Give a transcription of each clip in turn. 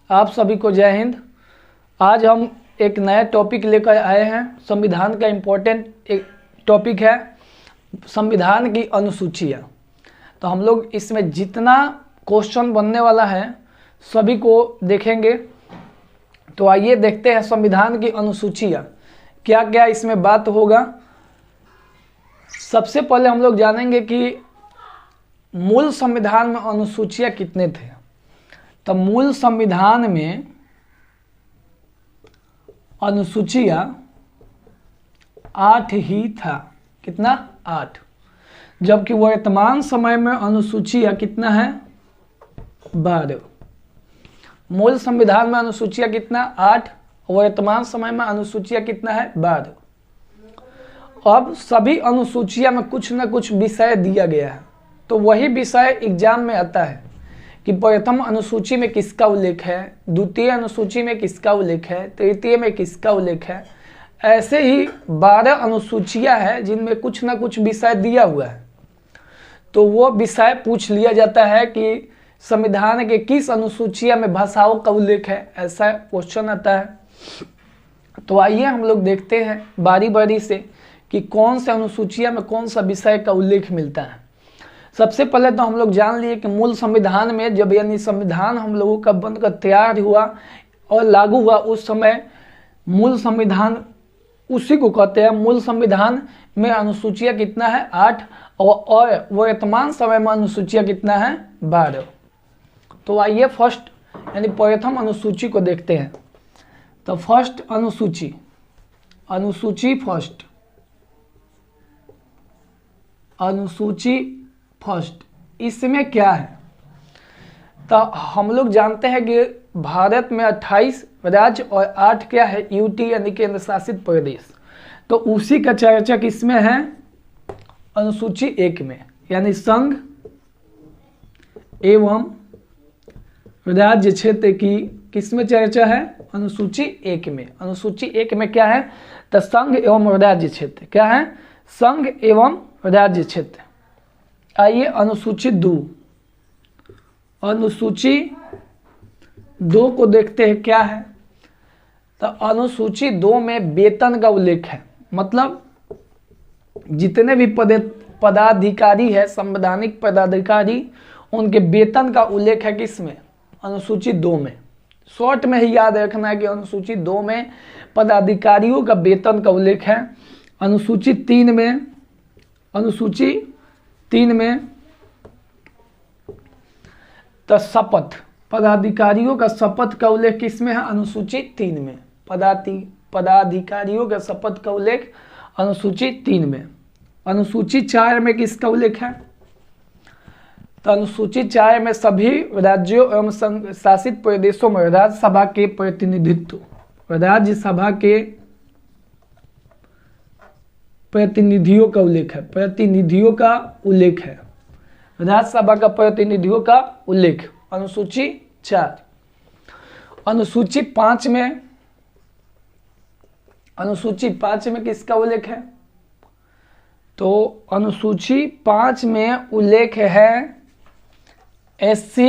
आप सभी को जय हिंद। आज हम एक नया टॉपिक लेकर आए हैं। संविधान का इम्पोर्टेंट एक टॉपिक है संविधान की अनुसूचियाँ। तो हम लोग इसमें जितना क्वेश्चन बनने वाला है सभी को देखेंगे। तो आइए देखते हैं संविधान की अनुसूचियाँ क्या क्या इसमें बात होगा। सबसे पहले हम लोग जानेंगे कि मूल संविधान में अनुसूचियाँ कितने थे। तो मूल संविधान में अनुसूचियाँ 8 ही था। कितना? 8। जबकि वर्तमान समय में अनुसूचियाँ कितना है? 12। मूल संविधान में अनुसूचियाँ कितना? 8। वर्तमान समय में अनुसूचियाँ कितना है? 12। अब सभी अनुसूचियाँ में कुछ न कुछ विषय दिया गया है, तो वही विषय एग्जाम में आता है कि प्रथम अनुसूची में किसका उल्लेख है, द्वितीय अनुसूची में किसका उल्लेख है, तृतीय में किसका उल्लेख है। ऐसे ही 12 अनुसूचियां हैं जिनमें कुछ ना कुछ विषय दिया हुआ है, तो वो विषय पूछ लिया जाता है कि संविधान के किस अनुसूचिया में भाषाओं का उल्लेख है। ऐसा क्वेश्चन आता है। तो आइए हम लोग देखते हैं बारी बारी से कि कौन से अनुसूचिया में कौन सा विषय का उल्लेख मिलता है। सबसे पहले तो हम लोग जान लिए कि मूल संविधान में जब यानी संविधान हम लोगों का बनकर तैयार हुआ और लागू हुआ, उस समय मूल संविधान उसी को कहते हैं। मूल संविधान में अनुसूचियाँ कितना है? 8। और वर्तमान समय में अनुसूचियाँ कितना है? 12। तो आइए फर्स्ट यानी प्रथम अनुसूची को देखते हैं। तो फर्स्ट अनुसूची फर्स्ट अनुसूची फर्स्ट इसमें क्या है? तो हम लोग जानते हैं कि भारत में 28 राज्य और 8 क्या है? यूटी यानी केंद्र शासित प्रदेश। तो उसी का चर्चा किसमें है? अनुसूची 1 में, यानी संघ एवं राज्य क्षेत्र की किसमें चर्चा है? अनुसूची 1 में। अनुसूची 1 में क्या है? तो संघ एवं राज्य क्षेत्र क्या है? संघ एवं राज्य क्षेत्र। आइए अनुसूची 2। अनुसूची 2 को देखते हैं क्या है। तो अनुसूची 2 में वेतन का उल्लेख है, मतलब जितने भी पदाधिकारी है, संवैधानिक पदाधिकारी, उनके वेतन का उल्लेख है किसमें? अनुसूची 2 में। शॉर्ट में ही याद रखना है कि अनुसूची 2 में पदाधिकारियों का वेतन का उल्लेख है। अनुसूची 3 में तो शपथ, पदाधिकारियों का शपथ का उल्लेख किसमें है? अनुसूची 3 में। पदाधिकारियों का शपथ का उल्लेख अनुसूची 3 में। अनुसूची 4 में किसका उल्लेख है? तो अनुसूची 4 में सभी राज्यों एवं संघ शासित प्रदेशों में राज्यसभा के प्रतिनिधित्व, राज्यसभा के प्रतिनिधियों का उल्लेख है। प्रतिनिधियों का उल्लेख है, राज्यसभा का प्रतिनिधियों का उल्लेख। अनुसूची 4। अनुसूची 5 में किसका उल्लेख है? तो अनुसूची 5 में उल्लेख है SC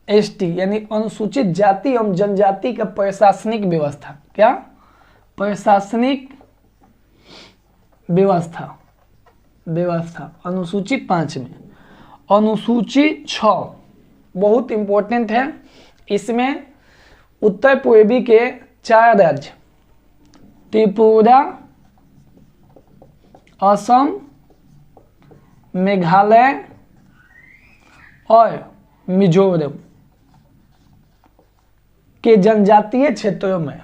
ST यानी अनुसूचित जाति एवं जनजाति का प्रशासनिक व्यवस्था। क्या? प्रशासनिक व्यवस्था। अनुसूची 5 में। अनुसूची 6 बहुत इंपॉर्टेंट है। इसमें उत्तर पूर्वी के 4 राज्य त्रिपुरा, असम, मेघालय और मिजोरम के जनजातीय क्षेत्रों में,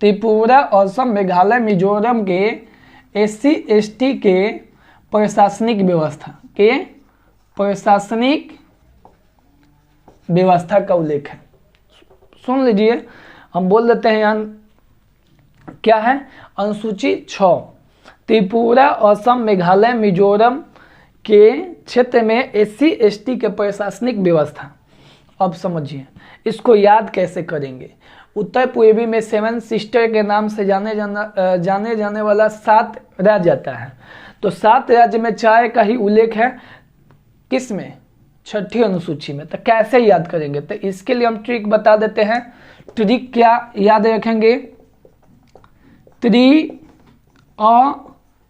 त्रिपुरा, असम, मेघालय, मिजोरम के SC ST के प्रशासनिक व्यवस्था का उल्लेख है। सुन लीजिए, हम बोल देते हैं यहाँ क्या है? अनुसूची 6 त्रिपुरा, असम, मेघालय, मिजोरम के क्षेत्र में SC ST के प्रशासनिक व्यवस्था। अब समझिए इसको याद कैसे करेंगे। उत्तर पूर्वी में 7 सिस्टर के नाम से जाने जाने वाला 7 राज्य आता है। तो 7 राज्य में 4 का ही उल्लेख है किस में? छठी अनुसूची में। तो कैसे याद करेंगे, तो इसके लिए हम ट्रिक बता देते हैं। ट्रिक क्या याद रखेंगे, त्रि अ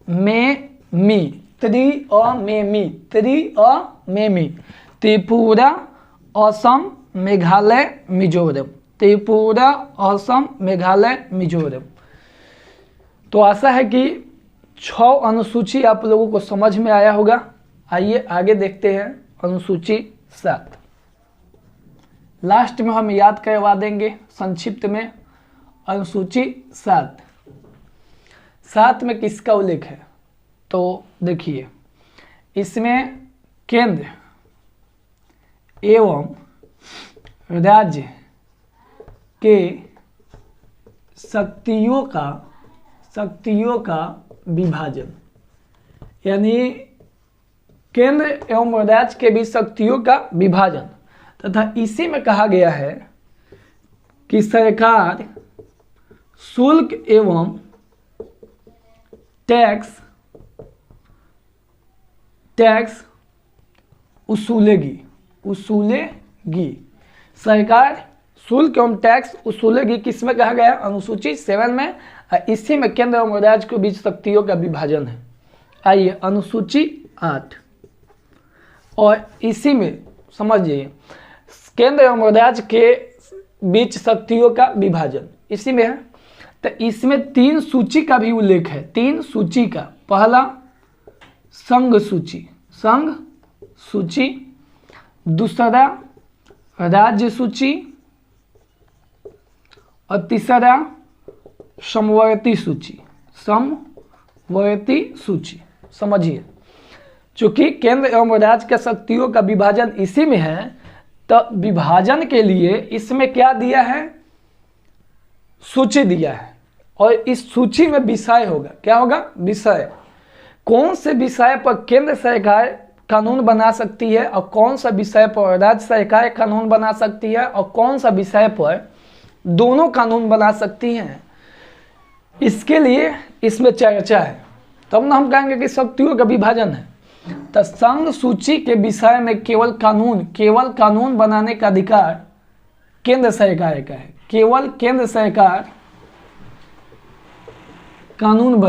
में मी, त्रि अ में मी, त्रि अ में मी, त्रिपुरा असम मेघालय मिजोरम, त्रिपुरा असम मेघालय मिजोरम। तो आशा है कि 6 अनुसूची आप लोगों को समझ में आया होगा। आइए आगे देखते हैं अनुसूची 7। लास्ट में हम याद करवा देंगे संक्षिप्त में। अनुसूची 7 में किसका उल्लेख है, तो देखिए इसमें केंद्र एवं राज्य के शक्तियों का विभाजन, यानी केंद्र एवं राज्य के बीच शक्तियों का विभाजन, तथा इसी में कहा गया है कि सरकार शुल्क एवं टैक्स उसूलेगी। सरकार शुल्क एवं टैक्स उसूलेगी, किस में कहा गया, अनुसूची 7 में। इसी में केंद्र एवं राज्य के बीच शक्तियों का विभाजन है। आइए अनुसूची 8, और इसी में समझिए केंद्र एवं राज्य के बीच शक्तियों का विभाजन इसी में है। तो इसमें 3 सूची का भी उल्लेख है, 3 सूची का। पहला संघ सूची, दूसरा राज्य सूची, और तीसरा समवर्ती सूची। समझिए, चूंकि केंद्र एवं राज्य के शक्तियों का विभाजन इसी में है, तो विभाजन के लिए इसमें क्या दिया है, सूची दिया है। और इस सूची में विषय होगा, क्या होगा, विषय। कौन से विषय पर केंद्र सरकार कानून बना सकती है और कौन सा विषय पर राज्य सरकार कानून बना सकती है और कौन सा विषय पर दोनों कानून बना सकती हैं, इसके लिए इसमें चर्चा है। तब ना हम कहेंगे कि शक्तियों का विभाजन है। तो संघ सूची के विषय में केवल कानून बनाने का अधिकार केंद्र सरकार का है। केवल केंद्र सरकार कानून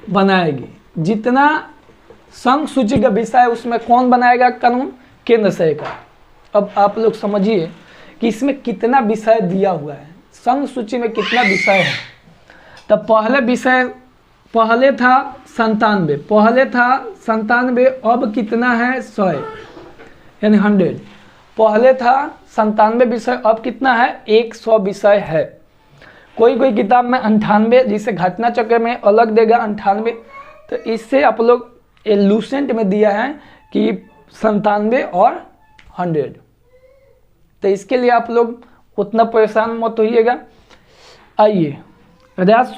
बनाएगी। जितना संघ सूची का विषय है उसमें कौन बनाएगा कानून, केंद्र सरकार। अब आप लोग समझिए कि इसमें कितना विषय दिया हुआ है, संघ सूची में कितना विषय है। तो पहले था 97, अब कितना है 100, यानी 100। पहले था 97 विषय, अब कितना है 100 विषय है। कोई किताब में 98, जिसे घटना चक्र में अलग देगा 98। तो इससे आप लोग लूसेंट में दिया है कि 97 और 100। तो इसके लिए आप लोग उतना परेशान मत होइएगा। आइए राज्य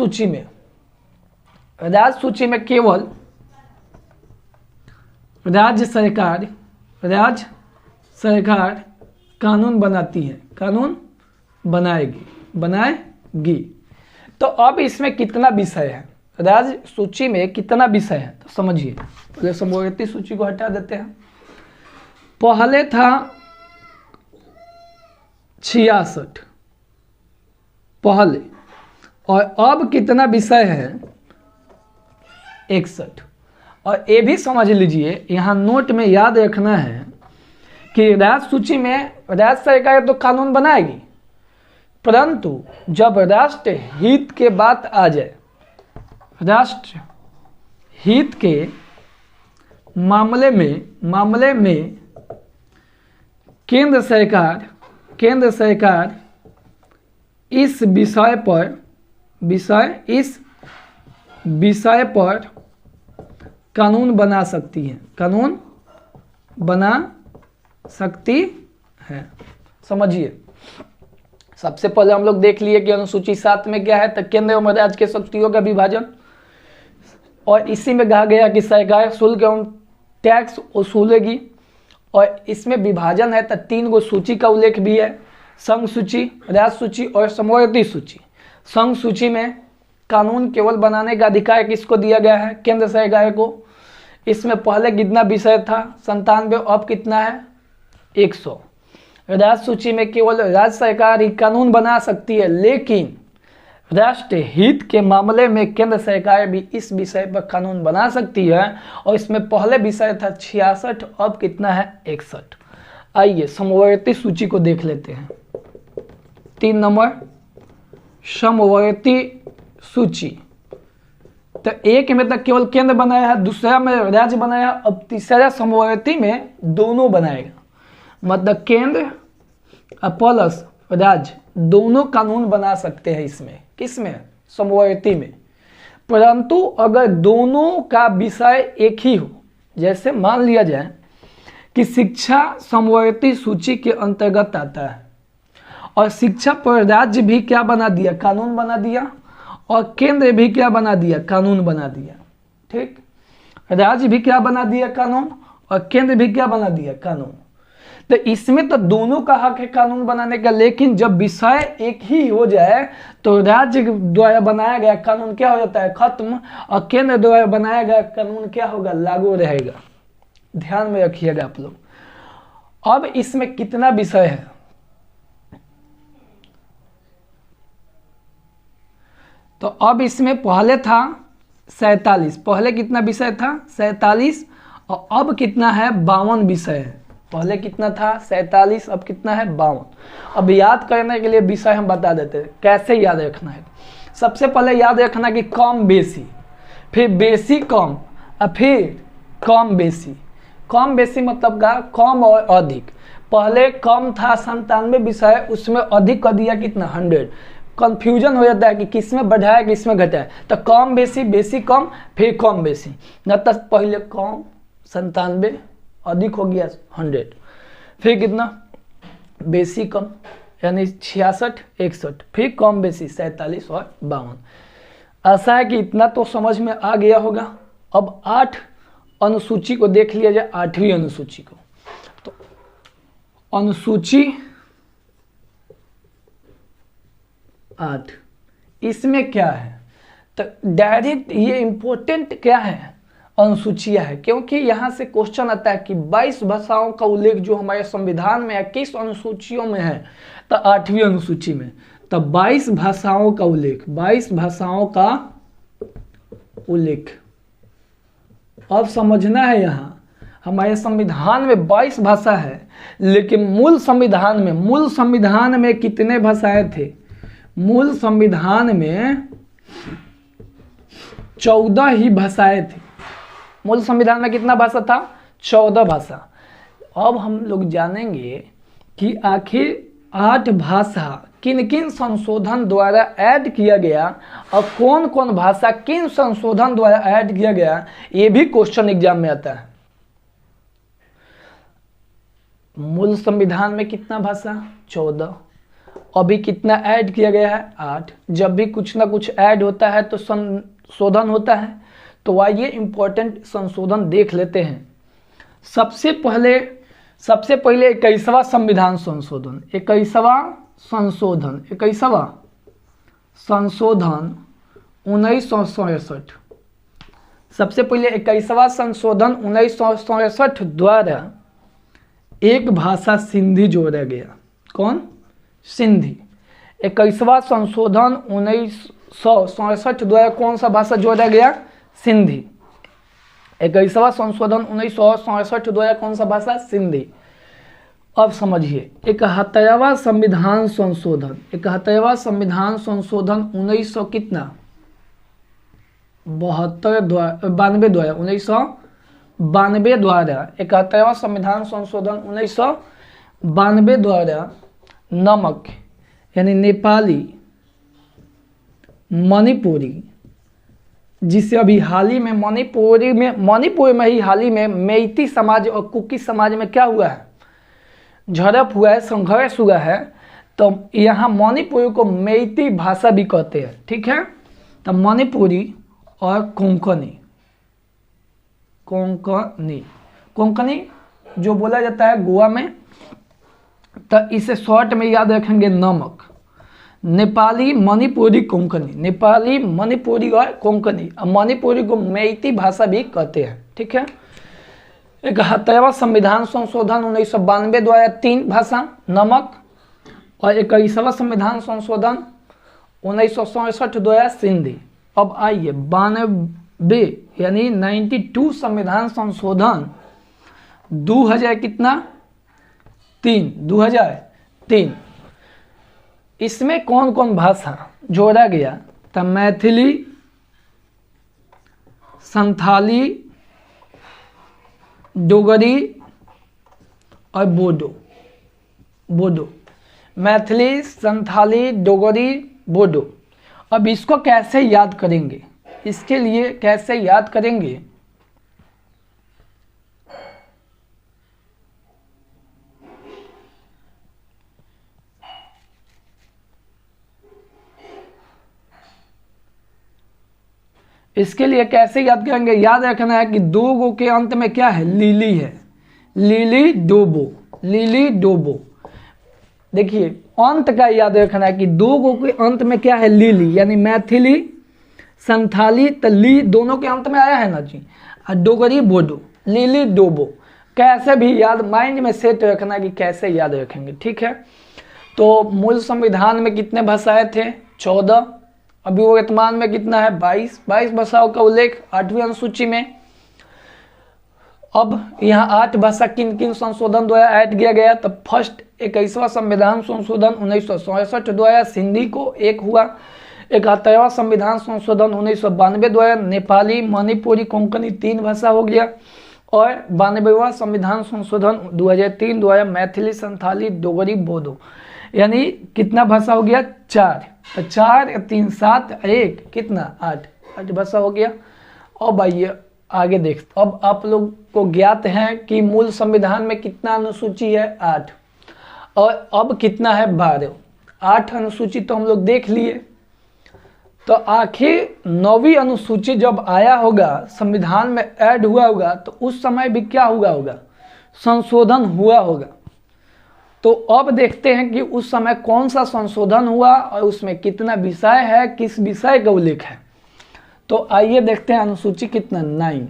सूची में केवल राज्य सरकार कानून बनाती है, कानून बनाएगी। तो अब इसमें कितना विषय है, राज्य सूची में कितना विषय है, तो समझिए। पहले समवर्ती सूची को हटा देते हैं। पहले था 66 पहले, और अब कितना विषय है 61। और ये भी समझ लीजिए, यहाँ नोट में याद रखना है कि राज्य सूची में राज्य सरकार तो कानून बनाएगी, परंतु जब राष्ट्र हित के बात आ जाए, राष्ट्र हित के मामले में केंद्र सरकार इस विषय पर कानून बना सकती है, समझिए। सबसे पहले हम लोग देख लिए कि अनुसूची 7 में क्या है, तो केंद्र एवं राज्य के शक्तियों का विभाजन। और इसी में कहा गया कि सरकार शुल्क एवं टैक्स वसूलेगी। और इसमें विभाजन है, तो 3 गो सूची का उल्लेख भी है, संघ सूची, राज्य सूची और समवर्ती सूची। संघ सूची में कानून केवल बनाने का अधिकार किसको दिया गया है, केंद्र सरकार को। इसमें पहले कितना विषय था 97, अब कितना है 100। राज्य सूची में केवल राज्य सरकार ही कानून बना सकती है, लेकिन राष्ट्र हित के मामले में केंद्र सरकार भी इस विषय पर कानून बना सकती है। और इसमें पहले विषय था 66, अब कितना है 61। आइए समवर्ती सूची को देख लेते हैं। 3 नंबर समवर्ती सूची, तो एक में तो केवल केंद्र बनाया है, दूसरा में राज्य बनाया, अब तीसरा समवर्ती में दोनों बनाएगा, मतलब केंद्र प्लस राज्य दोनों कानून बना सकते हैं इसमें। किसमें? समवर्ती में। परंतु अगर दोनों का विषय एक ही हो, जैसे मान लिया जाए कि शिक्षा समवर्ती सूची के अंतर्गत आता है और शिक्षा पर राज्य भी क्या बना दिया, कानून बना दिया, और केंद्र भी क्या बना दिया, कानून बना दिया। ठीक, राज्य भी क्या बना दिया, कानून, और केंद्र भी क्या बना दिया, कानून। तो इसमें तो दोनों का हक है कानून बनाने का, लेकिन जब विषय एक ही हो जाए तो राज्य द्वारा बनाया गया कानून क्या हो जाता है, खत्म, और केंद्र द्वारा बनाया गया कानून क्या होगा, लागू रहेगा। ध्यान में रखिएगा आप लोग। अब इसमें कितना विषय है, तो अब इसमें पहले था 47, पहले कितना विषय था 47, और अब कितना है 52 विषय है। पहले कितना था 47, अब कितना है 52। अब याद करने के लिए विषय हम बता देते हैं कैसे याद रखना है। सबसे पहले याद रखना कि कम बेसी, फिर बेसी कम, और फिर कम बेसी। कम बेसी मतलब का कम और अधिक। पहले कम था 97 विषय, उसमें अधिक कर दिया कितना 100। कंफ्यूजन हो जाता है कि किसमें बढ़ाया किसमें घटाया, तो कम बेसी, बेसी कम, फिर कम बेसी। न तो पहले कम 97, अधिक हो गया 100, फिर कितना बेसी कम यानी 66, 61, फिर कम बेसी 47 और 52। ऐसा है कि इतना तो समझ में आ गया होगा। अब 8 अनुसूची को देख लिया जाए, 8वीं अनुसूची को। तो अनुसूची 8, इसमें क्या है, तो डायरेक्ट ये इंपॉर्टेंट क्या है, अनुसूचियां है, क्योंकि यहाँ से क्वेश्चन आता है कि 22 भाषाओं का उल्लेख जो हमारे संविधान में है किस अनुसूचियों में है, तो 8वीं अनुसूची में। तो 22 भाषाओं का उल्लेख, 22 भाषाओं का उल्लेख। अब समझना है यहाँ हमारे संविधान में 22 भाषा है, लेकिन मूल संविधान में कितने भाषाएं थे, मूल संविधान में 14 ही भाषाएं थी। मूल संविधान में कितना भाषा था, 14 भाषा। अब हम लोग जानेंगे कि आखिर 8 भाषा किन किन संशोधन द्वारा ऐड किया गया और कौन कौन भाषा किन संशोधन द्वारा ऐड किया गया, ये भी क्वेश्चन एग्जाम में आता है। मूल संविधान में कितना भाषा 14, अभी कितना ऐड किया गया है 8। जब भी कुछ ना कुछ ऐड होता है तो संशोधन होता है। तो आइए इंपॉर्टेंट संशोधन देख लेते हैं। सबसे पहले 21वां संविधान संशोधन, 21वां संशोधन 1967। सबसे पहले 21वां संशोधन 1967 द्वारा एक भाषा सिंधी जोड़ा गया। कौन? सिंधी। 21वां संशोधन 1967 द्वारा कौन सा भाषा जोड़ा गया? सिंधी। 21वां संशोधन 1967 द्वारा कौन सा भाषा? सिंधी। अब समझिए 71वां संविधान संशोधन, 71वां संविधान संशोधन 1900 कितना 92 द्वारा 1992 द्वारा 71वां संविधान संशोधन 1992 द्वारा नमक यानी नेपाली, मणिपुरी, जिसे अभी हाल ही में मणिपुर में ही हाल ही में मेइती समाज और कुकी समाज में क्या हुआ है? झड़प हुआ है, संघर्ष हुआ है। तो यहाँ मणिपुरी को मेइती भाषा भी कहते हैं, ठीक है। तो मणिपुरी और कोंकणी जो बोला जाता है गोवा में, तो इसे शॉर्ट में याद रखेंगे नमक। नेपाली, मणिपुरी, कोंकणी। नेपाली, मणिपुरी और कोंकणी। अब मणिपुरी को मेइती भाषा भी कहते हैं, ठीक है। 71वां संविधान संशोधन 1992 द्वारा 3 भाषा नमक, और 21वां संविधान संशोधन 1967 द्वारा सिंधी। अब आइए 92 यानी 92 संविधान संशोधन 2000 कितना 2003। इसमें कौन कौन भाषा जोड़ा गया? तो मैथिली, संथाली, डोगरी और बोडो। मैथिली, संथाली, डोगरी, बोडो। अब इसको कैसे याद करेंगे? इसके लिए कैसे याद करेंगे? इसके लिए कैसे याद करेंगे? याद रखना है कि 2 गो के अंत में क्या है? लीली है। लीली डोबो। देखिए अंत का याद रखना है कि 2 गो के अंत में क्या है? लीली, यानी मैथिली, संथाली, तो ली दोनों के अंत में आया है ना जी। और डोगरी, बोडो, लीली, डोबो। कैसे भी याद माइंड में सेट रखना है कि कैसे याद रखेंगे, ठीक है। तो मूल संविधान में कितने भाषाएं थे? 14। अभी वर्तमान में कितना है? 22 भाषाओं का उल्लेख 8वीं अनुसूची में। अब यहाँ 8 भाषा किन किन संशोधन द्वारा ऐड किया गया? तो फर्स्ट 21वां संविधान संशोधन 1967 द्वारा सिंधी को 1 हुआ। 71वां संविधान संशोधन 1992 द्वारा नेपाली, मणिपुरी, कोंकणी 3 भाषा हो गया। और 92वां संविधान संशोधन 2003 द्वारा मैथिली, संथाली, डोगरी, बोडो, यानी कितना भाषा हो गया? 4। तो 4, 3, 7, 1 कितना? 8 भाषा हो गया। अब आइए आगे देखते। अब आप लोग को ज्ञात है कि मूल संविधान में कितना अनुसूची है? 8। और अब कितना है? 12। 8 अनुसूची तो हम लोग देख लिए। तो आखिर 9वीं अनुसूची जब आया होगा, संविधान में ऐड हुआ होगा, तो उस समय भी क्या हुआ होगा? संशोधन हुआ होगा। तो अब देखते हैं कि उस समय कौन सा संशोधन हुआ और उसमें कितना विषय है, किस विषय का उल्लेख है। तो आइए देखते हैं अनुसूची कितना? 9।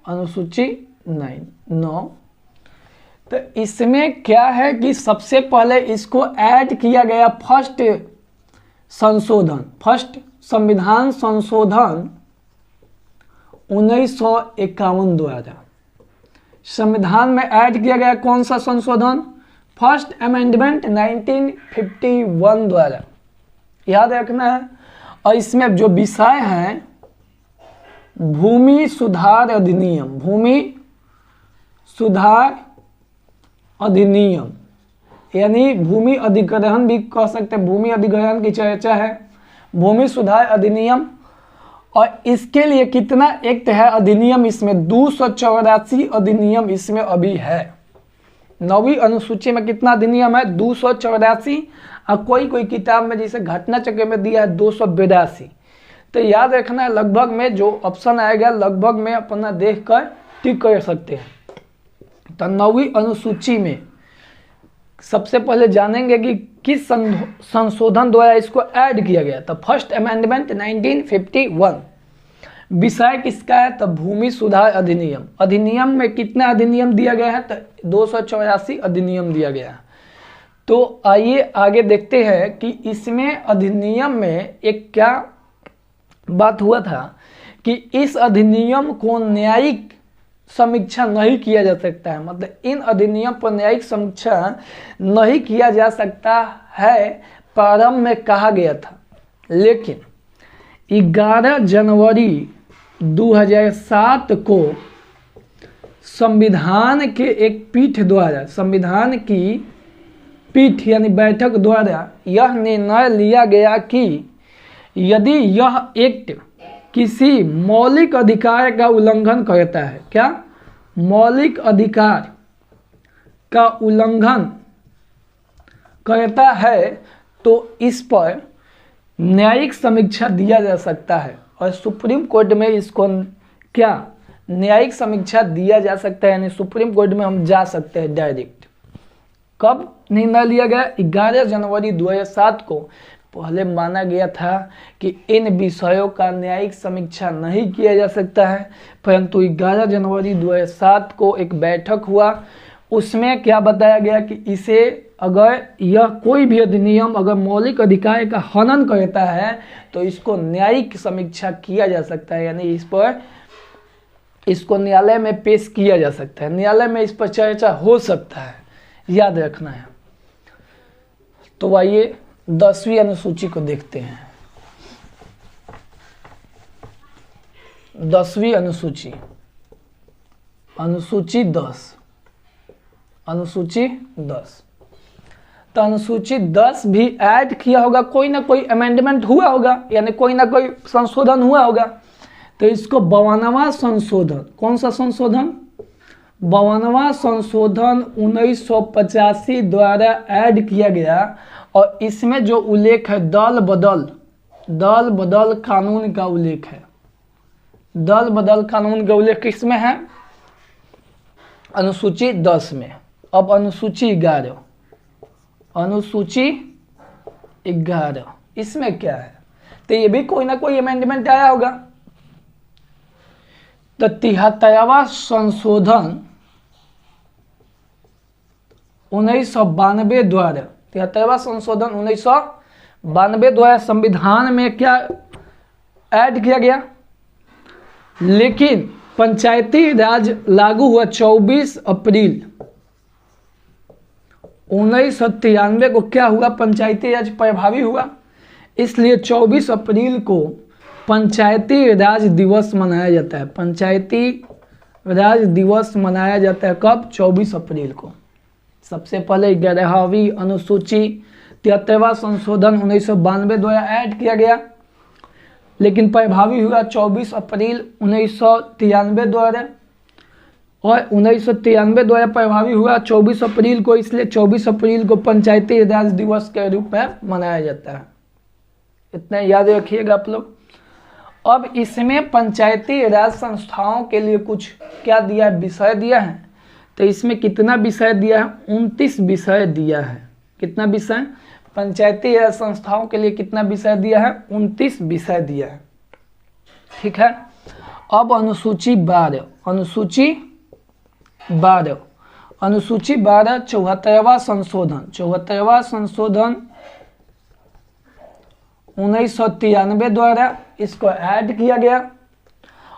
अनुसूची 9। तो इसमें क्या है कि सबसे पहले इसको ऐड किया गया फर्स्ट संविधान संशोधन 1951 द्वारा। संविधान में ऐड किया गया कौन सा संशोधन? फर्स्ट अमेंडमेंट 1951 द्वारा, याद रखना है। और इसमें जो विषय है भूमि सुधार अधिनियम, भूमि सुधार अधिनियम, यानी भूमि अधिग्रहण भी कह सकते हैं, भूमि अधिग्रहण की चर्चा है, भूमि सुधार अधिनियम। और इसके लिए कितना एक्ट है? अधिनियम इसमें 284 अधिनियम इसमें अभी है। 9वीं अनुसूची में कितना अधिनियम है? 284। और कोई किताब में जैसे घटना चक्र में दिया है 282। तो याद रखना है, लगभग में जो ऑप्शन आएगा लगभग में अपना देख कर टिक कर सकते हैं। तो 9वीं अनुसूची में सबसे पहले जानेंगे कि किस संशोधन द्वारा इसको ऐड किया गया। तो फर्स्ट अमेंडमेंट 1951। विषय किसका है? तो भूमि सुधार अधिनियम। अधिनियम में कितना अधिनियम दिया गया है? तो 284 अधिनियम दिया गया है। तो आइए आगे देखते हैं कि इसमें अधिनियम में एक क्या बात हुआ था कि इस अधिनियम को न्यायिक समीक्षा नहीं किया जा सकता है। मतलब इन अधिनियम पर न्यायिक समीक्षा नहीं किया जा सकता है, प्रारंभ में कहा गया था। लेकिन 11 जनवरी 2007 को संविधान के एक पीठ द्वारा, संविधान की पीठ यानी बैठक द्वारा यह निर्णय लिया गया कि यदि यह एक्ट किसी मौलिक अधिकार का उल्लंघन करता है, क्या? मौलिक अधिकार का उल्लंघन करता है, तो इस पर न्यायिक समीक्षा दिया जा सकता है। और सुप्रीम कोर्ट में इसको क्या न्यायिक समीक्षा दिया जा सकता है, यानी सुप्रीम कोर्ट में हम जा सकते हैं डायरेक्ट। कब निर्णय लिया गया? 11 जनवरी 2007 को। पहले माना गया था कि इन विषयों का न्यायिक समीक्षा नहीं किया जा सकता है, परंतु 11 जनवरी 2007 को एक बैठक हुआ, उसमें क्या बताया गया कि इसे अगर यह कोई भी अधिनियम अगर मौलिक अधिकार का हनन करता है तो इसको न्यायिक समीक्षा किया जा सकता है, यानी इस पर इसको न्यायालय में पेश किया जा सकता है, न्यायालय में इस पर चर्चा हो सकता है, याद रखना है। तो आइए 10वीं अनुसूची को देखते हैं। 10वीं अनुसूची, अनुसूची 10, अनुसूची 10। तो अनुसूची 10 भी ऐड किया होगा, कोई ना कोई अमेंडमेंट हुआ होगा, यानी कोई ना कोई संशोधन हुआ होगा। तो इसको 52वां संशोधन, कौन सा संशोधन? 52वां संशोधन 1985 द्वारा ऐड किया गया, और इसमें जो उल्लेख है दल बदल कानून का उल्लेख है। दल बदल कानून का उल्लेख किसमें है? अनुसूची 10 में। अब अनुसूची 11, अनुसूची 11 इसमें क्या है? तो ये भी कोई ना कोई अमेंडमेंट आया होगा। तो 73वां संशोधन 1992 द्वारा, 73वां संशोधन 1992 द्वारा संविधान में क्या ऐड किया गया? लेकिन पंचायती राज लागू हुआ 24 अप्रैल 1993 को। क्या हुआ? पंचायती राज प्रभावी हुआ, इसलिए 24 अप्रैल को पंचायती राज दिवस मनाया जाता है। पंचायती राज दिवस मनाया जाता है कब? 24 अप्रैल को। सबसे पहले 11वीं अनुसूची 73वां संशोधन 1992 द्वारा ऐड किया गया, लेकिन प्रभावी हुआ 24 अप्रैल 1993 द्वारा, और 1993 द्वारा प्रभावी हुआ 24 अप्रैल को, इसलिए 24 अप्रैल को पंचायती राज दिवस के रूप में मनाया जाता है। इतना याद रखिएगा आप लोग। अब इसमें पंचायती राज संस्थाओं के लिए कुछ क्या दिया है? विषय दिया है। तो इसमें कितना विषय दिया है? 29 विषय दिया है। कितना विषय? पंचायती राज संस्थाओं के लिए कितना विषय दिया है? 29 विषय दिया है। ठीक है। अब अनुसूची 12, अनुसूची 12, अनुसूची 12 74वां संशोधन, 74वां संशोधन 1993 द्वारा इसको ऐड किया गया,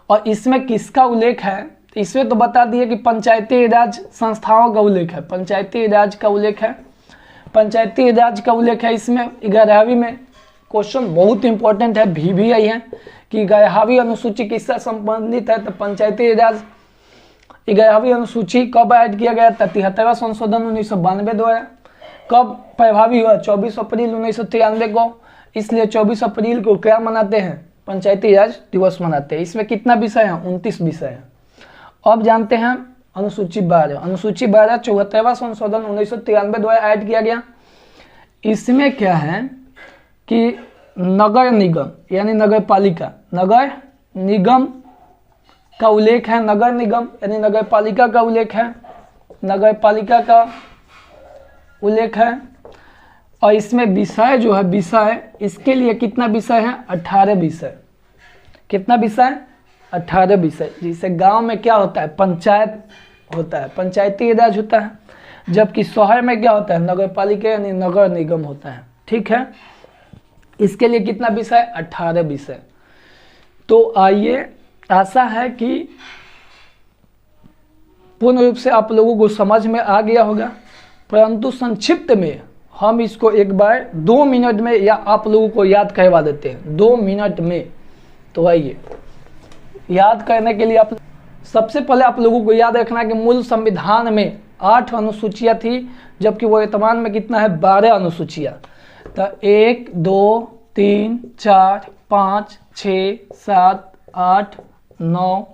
और इसमें किसका उल्लेख है? इसमें तो बता दिए कि पंचायती राज संस्थाओं का उल्लेख है, पंचायती राज का उल्लेख है, पंचायती राज का उल्लेख है इसमें। 11वीं में क्वेश्चन बहुत इंपॉर्टेंट है, भी आई है कि 11वीं अनुसूची किससे संबंधित है? तो पंचायती राज। 11वीं अनुसूची कब ऐड किया गया था? 73वां संशोधन 1992 द्वारा। कब प्रभावी हुआ? 24 अप्रैल 1993 को, इसलिए 24 अप्रैल को क्या मनाते हैं? पंचायती राज दिवस मनाते हैं। इसमें कितना विषय है? 29 विषय है। अब जानते हैं अनुसूची 12, अनुसूची 12 74वां संशोधन 1993 द्वारा ऐड किया गया। इसमें क्या है कि नगर निगम यानी नगर पालिका, नगर निगम का उल्लेख है, नगर निगम यानी नगर पालिका का उल्लेख है, नगर पालिका का उल्लेख है। और इसमें विषय जो है, विषय इसके लिए कितना विषय है? 18 विषय। कितना विषय? 18 विषय। जिसे गांव में क्या होता है? पंचायत होता है, पंचायती राज होता है, जबकि शहर में क्या होता है? नगर पालिका यानी नगर निगम होता है। ठीक है। इसके लिए कितना विषय? 18 विषय। तो आइए, आशा है कि पूर्ण रूप से आप लोगों को समझ में आ गया होगा, परंतु संक्षिप्त में हम इसको एक बार 2 मिनट में या आप लोगों को याद करवा देते हैं 2 मिनट में। तो आइए, याद करने के लिए आप सबसे पहले आप लोगों को याद रखना कि मूल संविधान में 8 अनुसूचियां थी, जबकि वर्तमान में कितना है? 12 अनुसूचियां। तो 1 2 3 4 5 6 7 8 9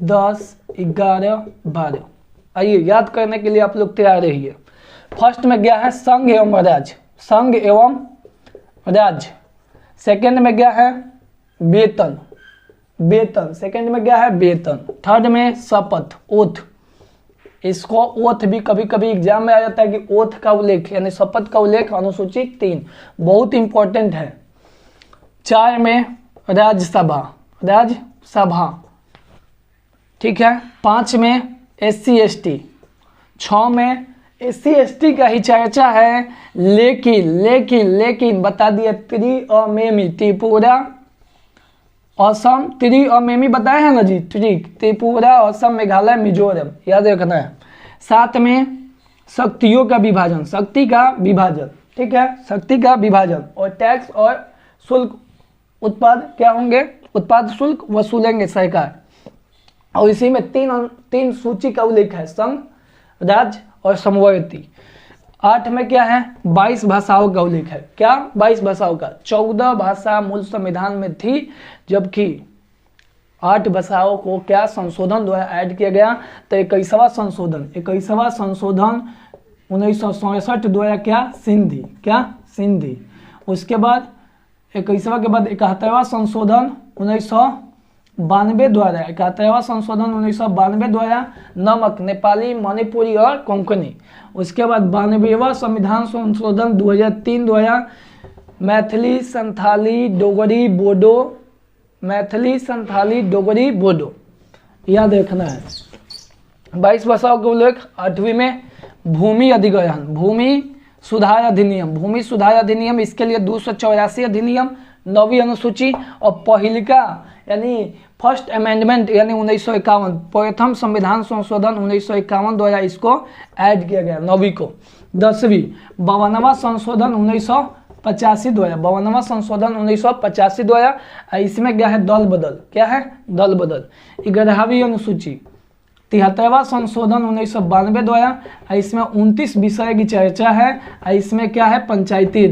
10 11 12। आइए, याद करने के लिए आप लोग तैयार रहिए। फर्स्ट में क्या है? संघ एवं राज्य, संघ एवं राज्य। सेकंड में क्या है? वेतन, वेतन। सेकंड में क्या है? वेतन। थर्ड में शपथ, ओथ, इसको ओथ भी कभी कभी एग्जाम में आ जाता है कि ओथ का उल्लेख यानी शपथ का उल्लेख अनुसूची 3 बहुत इंपॉर्टेंट है। 4 में राज्यसभा, ठीक है। 5 में SC ST, 6 में SC ST का ही चर्चा है, लेकिन बता दिया त्रिमेमी, त्रिपुरा असम, त्रिमेमी बताया है ना जी, त्रिपुरा असम मेघालय मिजोरम, याद रखना है। 7 में शक्तियों का विभाजन, शक्ति का विभाजन, ठीक है, शक्ति का विभाजन। और टैक्स और शुल्क उत्पाद क्या होंगे, उत्पाद शुल्क वसूलेंगे सरकार। और इसी में तीन सूची का उल्लेख है, संघ, राज्य और समवर्ती। 8 में क्या है, 22 भाषाओं का उल्लेख है। क्या 22 भाषाओं का, 14 भाषा मूल संविधान में थी, जबकि 8 भाषाओं को क्या संशोधन द्वारा ऐड किया गया। तो 21वां संशोधन 1967 द्वारा क्या सिंधी। उसके बाद 21वां के बाद 71वां संशोधन 1992 द्वारा नमक, नेपाली, मणिपुरी और कोंकणी। उसके बाद 92वां संविधान संशोधन 2003 द्वारा मैथिली, संथाली, डोगरी, बोडो, याद रखना है। 22 भाषाओं के उल्लेख। 8वीं में भूमि अधिग्रहण, भूमि सुधार अधिनियम, इसके लिए 284 अधिनियम, 9वीं अनुसूची। और पहिलका यानी फर्स्ट अमेंडमेंट यानी 1951, प्रथम संविधान संशोधन 1951 द्वारा इसको ऐड किया गया, 9वीं को। 10वीं 52वां संशोधन 1985 द्वारा, इसमें क्या है, दल बदल। 11वीं अनुसूची 73वां संशोधन 1992 द्वारा, इसमें 29 विषय की चर्चा है। इसमें क्या है, पंचायती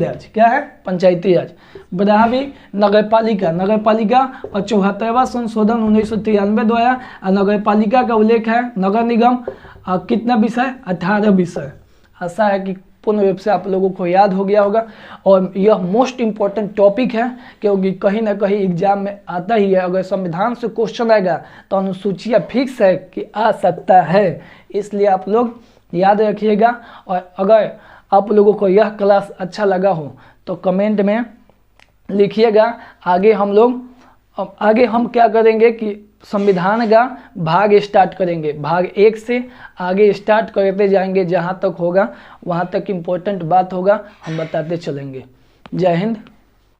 राज। 12वीं नगरपालिका और 74वां संशोधन 1993 द्वारा, नगरपालिका का उल्लेख है। नगर निगम कितना विषय, 18 विषय। आशा है कि पूर्ण रूप से आप लोगों को याद हो गया होगा। और यह मोस्ट इम्पोर्टेंट टॉपिक है, क्योंकि कहीं ना कहीं एग्जाम में आता ही है। अगर संविधान से क्वेश्चन आएगा तो अनुसूचियाँ फिक्स है कि आ सकता है, इसलिए आप लोग याद रखिएगा। और अगर आप लोगों को यह क्लास अच्छा लगा हो तो कमेंट में लिखिएगा। आगे हम क्या करेंगे कि संविधान का भाग स्टार्ट करेंगे, भाग 1 से आगे स्टार्ट करते जाएंगे, जहाँ तक होगा वहाँ तक इम्पोर्टेंट बात होगा हम बताते चलेंगे। जय हिंद।